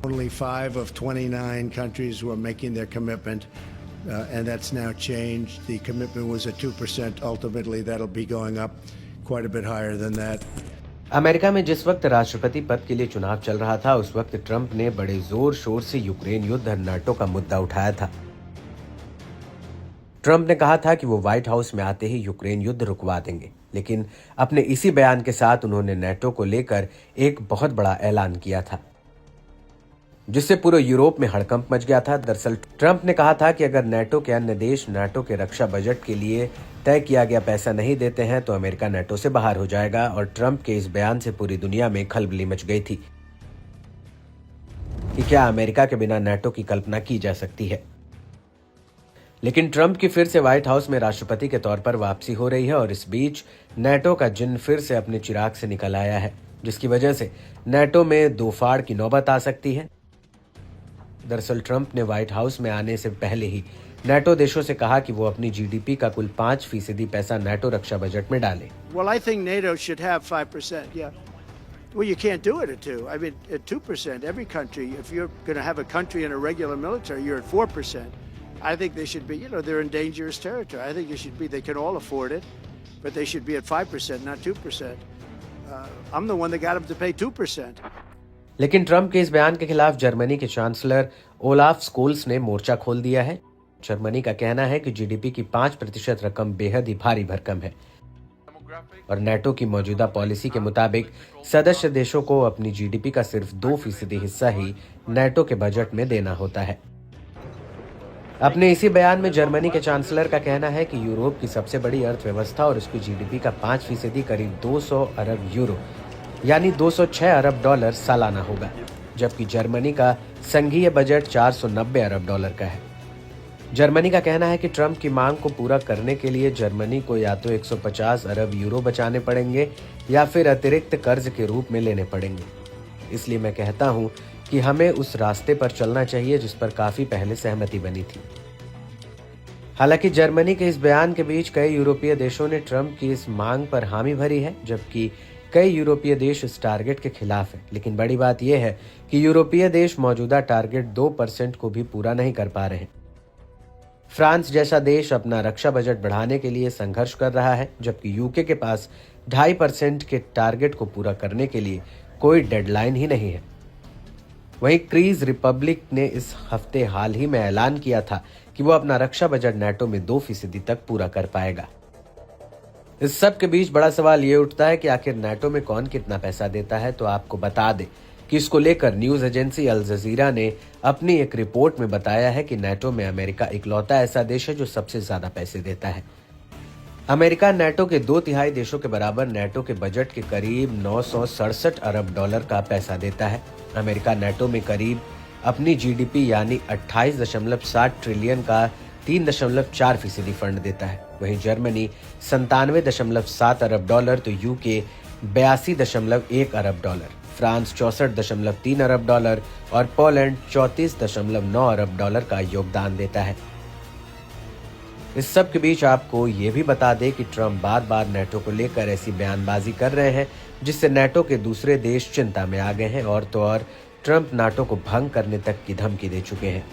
Only 5 of 29 countries were making their commitment, and that's now changed. The commitment was at 2%. Ultimately, that'll be going up quite a bit higher than that. America में जिस वक्त राष्ट्रपति पद के लिए चुनाव चल रहा था, उस वक्त ट्रंप ने बड़े जोर शोर से यूक्रेन युद्ध और नाटो का मुद्दा उठाया था। ट्रंप ने कहा था कि वो व्हाइट हाउस में आते ही यूक्रेन युद्ध रुकवा देंगे, लेकिन अपने इसी बयान के साथ उन्होंने नाटो को लेकर एक बहुत बड़ा ऐलान किया था, जिससे पूरे यूरोप में हड़कंप मच गया था। दरअसल ट्रंप ने कहा था कि अगर नाटो के अन्य देश नाटो के रक्षा बजट के लिए तय किया गया पैसा नहीं देते हैं तो अमेरिका नाटो से बाहर हो जाएगा, और ट्रंप के इस बयान से पूरी दुनिया में खलबली मच गई थी कि क्या अमेरिका के बिना नाटो की कल्पना की जा सकती है। लेकिन ट्रंप की फिर से व्हाइट हाउस में राष्ट्रपति के तौर पर वापसी हो रही है, और इस बीच नाटो का जिन्न फिर से अपने चिराग से निकल आया है, जिसकी वजह से नाटो में दो फाड़ की नौबत आ सकती है। दरअसल ट्रंप ने व्हाइट हाउस में आने से पहले ही नाटो देशों से कहा कि वो अपनी जीडीपी का कुल 5% पैसा नाटो रक्षा बजट में डालें। Well, I think NATO should have 5%. Yeah. Well, you can't do it at 2. I mean, at 2%, every country, if you're going to have a country in a regular military, you're at 4%. I think they should be, they're in dangerous territory. I think they can all afford it, but they should be at 5%, not 2%. I'm the one that got them to pay 2%. लेकिन Trump के इस बयान के खिलाफ Germany के chancellor Olaf Scholes ने मोर्चा खोल दिया है। जर्मनी का कहना है कि जीडीपी की 5% रकम बेहद ही भारी भरकम है, और नाटो की मौजूदा पॉलिसी के मुताबिक सदस्य देशों को अपनी जीडीपी का सिर्फ 2% हिस्सा ही नाटो के बजट में देना होता है। अपने इसी बयान में जर्मनी के चांसलर का कहना है कि यूरोप की सबसे बड़ी अर्थव्यवस्था और उसकी जीडीपी का 5% करीब 200 अरब यूरो यानी 206 अरब डॉलर सालाना होगा, जबकि जर्मनी का संघीय बजट 490 अरब डॉलर का है। जर्मनी का कहना है कि ट्रंप की मांग को पूरा करने के लिए जर्मनी को या तो 150 अरब यूरो बचाने पड़ेंगे या फिर अतिरिक्त कर्ज के रूप में लेने पड़ेंगे। इसलिए मैं कहता हूं कि हमें उस रास्ते पर चलना चाहिए जिस पर काफी पहले सहमति बनी थी। हालांकि जर्मनी के इस बयान के बीच कई यूरोपीय देशों ने ट्रंप की इस मांग पर हामी भरी है, जबकि कई यूरोपीय देश इस टारगेट के खिलाफ है। लेकिन बड़ी बात यह है कि यूरोपीय देश मौजूदा टारगेट 2% को भी पूरा नहीं कर पा रहे हैं। फ्रांस जैसा देश अपना रक्षा बजट बढ़ाने के लिए संघर्ष कर रहा है, जबकि यूके के पास 2.5% के टारगेट को पूरा करने के लिए कोई डेडलाइन ही नहीं है। वहीं क्रीज रिपब्लिक ने इस हफ्ते हाल ही में ऐलान किया था कि वो अपना रक्षा बजट नाटो में 2% तक पूरा कर पाएगा। इस सब के बीच बड़ा सवाल ये उठता है कि आखिर नाटो में कौन कितना पैसा देता है। तो आपको बता दें कि इसको लेकर न्यूज एजेंसी अल जजीरा ने अपनी एक रिपोर्ट में बताया है कि नाटो में अमेरिका इकलौता ऐसा देश है जो सबसे ज्यादा पैसे देता है। अमेरिका नाटो के 2/3 देशों के बराबर नाटो के बजट के करीब 967 अरब डॉलर का पैसा देता है। अमेरिका नाटो में करीब अपनी जीडीपी यानी 28.7 ट्रिलियन का 3.4% फंड देता है। वहीं जर्मनी 97.7 अरब डॉलर, तो यूके 82.1 अरब डॉलर, फ्रांस 64.3 अरब डॉलर और पोलैंड 34.9 अरब डॉलर का योगदान देता है। इस सब के बीच आपको ये भी बता दें कि ट्रंप बार बार नाटो को लेकर ऐसी बयानबाजी कर रहे हैं जिससे नाटो के दूसरे देश चिंता में आ गए हैं, और तो और ट्रंप नाटो को भंग करने तक की धमकी दे चुके हैं।